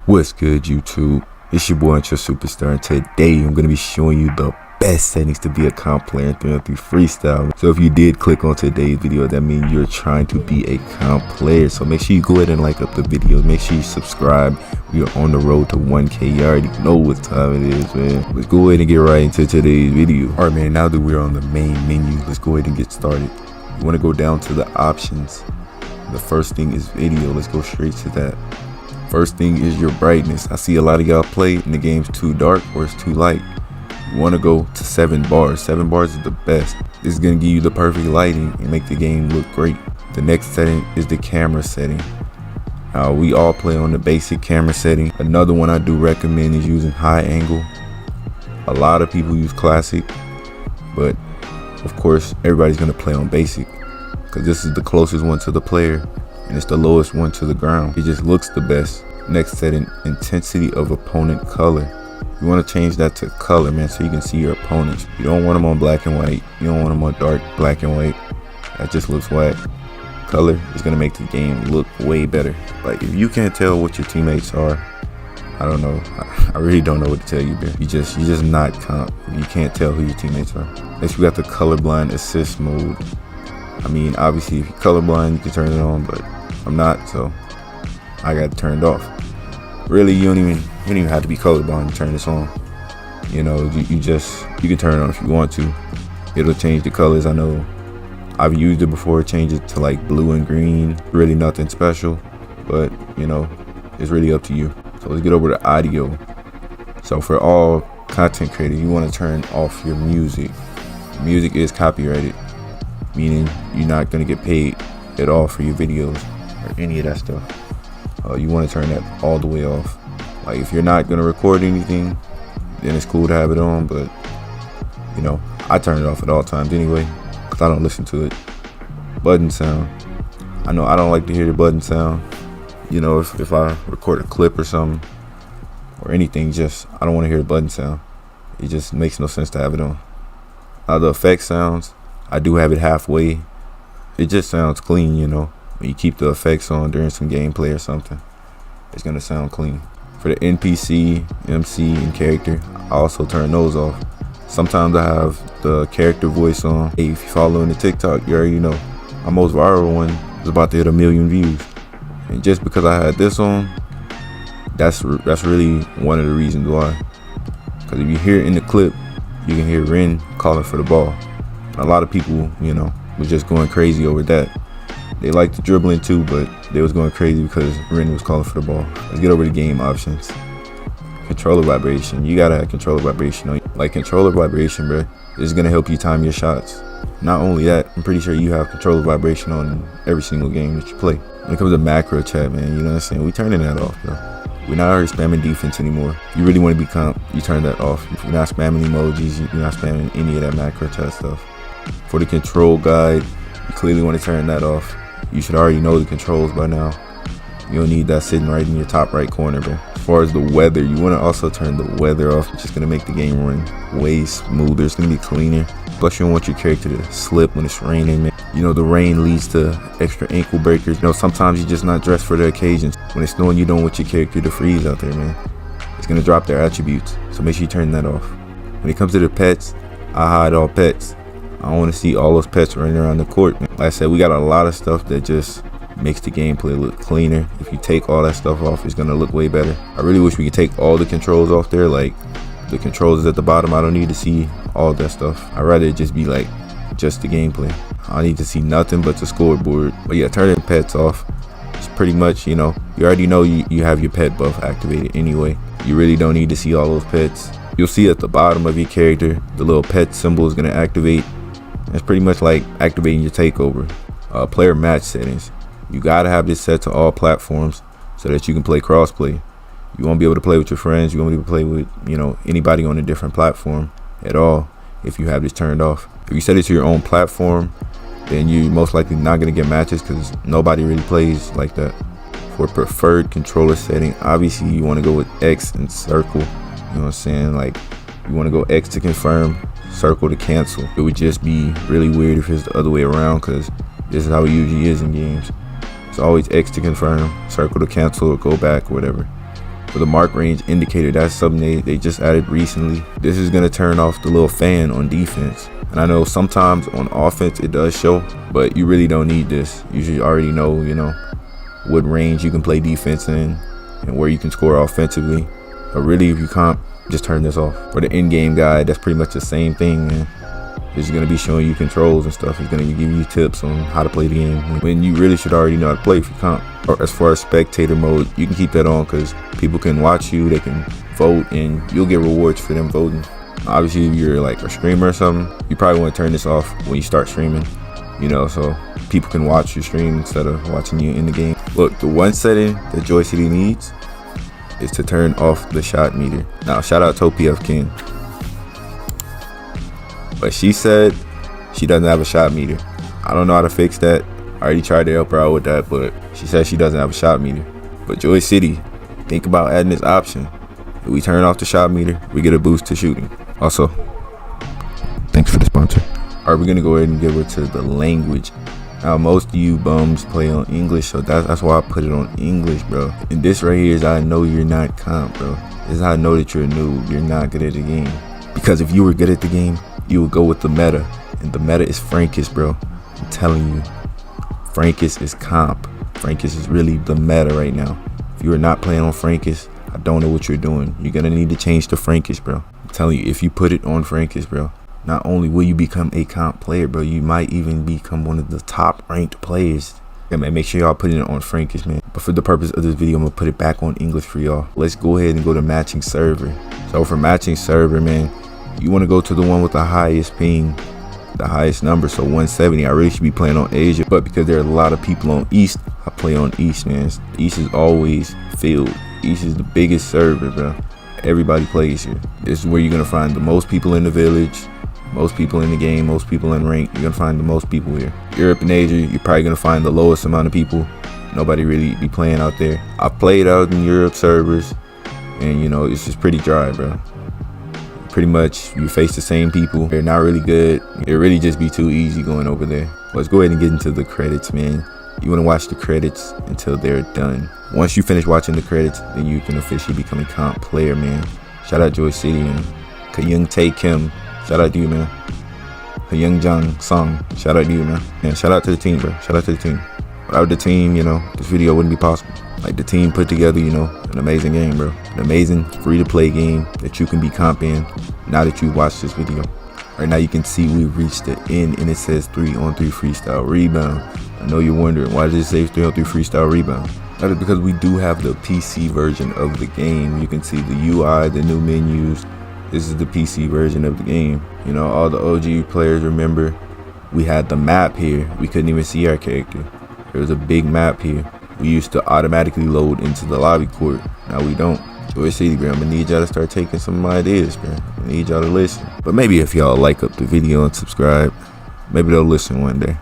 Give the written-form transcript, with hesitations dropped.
What's good, YouTube? It's your boy HUNCHO Superstar, and today I'm going to be showing you the best settings to be a comp player in 3on3 Freestyle. So if you did click on today's video, that means you're trying to be a comp player. So make sure you go ahead and like up the video. Make sure you subscribe. We are on the road to 1K. You already know what time it is, man. Let's go ahead and get right into today's video. Alright, man, now that we're on the main menu, let's go ahead and get started. You want to go down to the options. The first thing is video. Let's go straight to that. First thing is your brightness. I see a lot of y'all play and the game's too dark or it's too light. You want to go to 7 bars. 7 bars is the best. This is going to give you the perfect lighting and make the game look great. The next setting is the camera setting. We all play on the basic camera setting. Another one I do recommend is using high angle. A lot of people use classic, but of course everybody's going to play on basic because this is the closest one to the player and it's the lowest one to the ground. It just looks the best. Next setting, intensity of opponent color. You want to change that to color, man, so you can see your opponents. You don't want them on black and white. You don't want them on dark black and white. That just looks whack. Color is going to make the game look way better. Like, if you can't tell what your teammates are, I don't know. I really don't know what to tell you, man. You just not comp. You can't tell who your teammates are. Next, we got the colorblind assist mode. I mean, obviously, if you're colorblind, you can turn it on, but I'm not, so I got it turned off. Really, you don't even have to be colorblind to turn this on. You know, you can turn it on if you want to. It'll change the colors. I know I've used it before. Change it to like blue and green. Really nothing special, but you know, it's really up to you. So let's get over to audio. So for all content creators, you want to turn off your music. Music is copyrighted, meaning you're not going to get paid at all for your videos or any of that stuff. You want to turn that all the way off. Like, if you're not going to record anything, then it's cool to have it on, but you know, I turn it off at all times anyway because I don't listen to it. Button sound. I know I don't like to hear the button sound. You know, if I record a clip or something or anything, just I don't want to hear the button sound. It just makes no sense to have it on. The effect sounds, I do have it halfway. It just sounds clean, you know. When you keep the effects on during some gameplay or something, it's gonna sound clean. For the NPC, MC, and character, I also turn those off. Sometimes I have the character voice on. Hey, if you follow the TikTok, you already know my most viral one is about to hit 1 million views. And just because I had this on, that's really one of the reasons why. Because if you hear it in the clip, you can hear Ren calling for the ball. A lot of people, you know, was just going crazy over that. They liked the dribbling too, but they was going crazy because Ren was calling for the ball. Let's get over to game options. Controller vibration. You gotta have controller vibration on. Like, controller vibration, bro, is gonna help you time your shots. Not only that, I'm pretty sure you have controller vibration on every single game that you play. When it comes to macro chat, man, you know what I'm saying? We turning that off, bro. We're not already spamming defense anymore. If you really want to be comp, you turn that off. If you're not spamming emojis, you're not spamming any of that macro chat stuff. For the control guide, you clearly want to turn that off. You should already know the controls by now. You don't need that sitting right in your top right corner, bro. As far as the weather, you want to also turn the weather off. It's just going to make the game run way smoother. It's going to be cleaner. Plus, you don't want your character to slip when it's raining, man. You know, the rain leads to extra ankle breakers. You know, sometimes you're just not dressed for the occasions. When it's snowing, you don't want your character to freeze out there, man. It's going to drop their attributes. So make sure you turn that off. When it comes to the pets, I hide all pets. I don't want to see all those pets running around the court. Like I said, we got a lot of stuff that just makes the gameplay look cleaner. If you take all that stuff off, it's going to look way better. I really wish we could take all the controls off there. Like, the controls at the bottom, I don't need to see all that stuff. I'd rather it just be like just the gameplay. I don't need to see nothing but the scoreboard. But yeah, turning pets off, it's pretty much, you know, you already know you have your pet buff activated anyway. You really don't need to see all those pets. You'll see at the bottom of your character, the little pet symbol is going to activate. It's pretty much like activating your takeover. Player match settings. You gotta have this set to all platforms so that you can play crossplay. You won't be able to play with your friends. You won't be able to play with, you know, anybody on a different platform at all if you have this turned off. If you set it to your own platform, then you're most likely not gonna get matches because nobody really plays like that. For preferred controller setting, obviously you want to go with X and circle. You know what I'm saying? Like, you want to go X to confirm, circle to cancel. It would just be really weird if it's the other way around because this is how it usually is in games. It's always X to confirm, circle to cancel, or go back, or whatever. For the mark range indicator, that's something they just added recently. This is gonna turn off the little fan on defense. And I know sometimes on offense it does show, but you really don't need this. You should already know, what range you can play defense in and where you can score offensively. But really, if you can't, just turn this off. For the in-game guide, that's pretty much the same thing, man. It's gonna be showing you controls and stuff. It's gonna give you tips on how to play the game when you really should already know how to play if you can't. Or as far as spectator mode, you can keep that on because people can watch you, they can vote, and you'll get rewards for them voting. Obviously, if you're like a streamer or something, you probably want to turn this off when you start streaming, so people can watch your stream instead of watching you in the game. Look, the one setting that Joy City needs is to turn off the shot meter. Now, shout out to PF King. But she said she doesn't have a shot meter. I don't know how to fix that. I already tried to help her out with that, but she said she doesn't have a shot meter. But Joy City, think about adding this option. If we turn off the shot meter, we get a boost to shooting. Also, thanks for the sponsor. Alright, we're gonna go ahead and get over to the language. Now, most of you bums play on English, so that's why I put it on English, bro. And this right here is how I know you're not comp, bro. This is how I know that you're a noob. You're not good at the game. Because if you were good at the game, you would go with the meta. And the meta is Frankus, bro. I'm telling you. Frankus is comp. Frankus is really the meta right now. If you are not playing on Frankus, I don't know what you're doing. You're gonna need to change to Frankus, bro. I'm telling you, if you put it on Frankus, bro, not only will you become a comp player, bro, you might even become one of the top ranked players. Yeah, man, make sure y'all put it on Frankus, man. But for the purpose of this video, I'm gonna put it back on English for y'all. Let's go ahead and go to matching server. So for matching server, man, you want to go to the one with the highest ping, the highest number, so 170. I really should be playing on Asia, but because there are a lot of people on East, I play on East, man. East is always filled. East is the biggest server, bro. Everybody plays here. This is where you're gonna find the most people in the village, most people in the game, most people in rank. You're gonna find the most people here. Europe and Asia, you're probably gonna find the lowest amount of people. Nobody really be playing out there. I played out in Europe servers, and it's just pretty dry, bro. Pretty much you face the same people. They're not really good. It really just be too easy going over there. Let's go ahead and get into the credits, man. You want to watch the credits until they're done. Once you finish watching the credits, then you can officially become a comp player, man. Shout out Joy City and Kayung Tae Kim. Shout out to you, man. Kayung Jang Song. Shout out to you, man. And shout out to the team, bro. Shout out to the team. Without the team, this video wouldn't be possible. Like, the team put together, an amazing game, bro. An amazing free-to-play game that you can be comp in now that you watched this video. Right now, you can see we reached the end, and it says 3-on-3 Freestyle Rebound. I know you're wondering, why does it say 3-on-3 Freestyle Rebound? That is because we do have the PC version of the game. You can see the UI, the new menus. This is the PC version of the game. All the OG players remember we had the map here. We couldn't even see our character. There was a big map here. We used to automatically load into the lobby court. Now we don't. Joy City, bro, I'm gonna need y'all to start taking some ideas, man. I need y'all to listen. But maybe if y'all like up the video and subscribe, maybe they'll listen one day.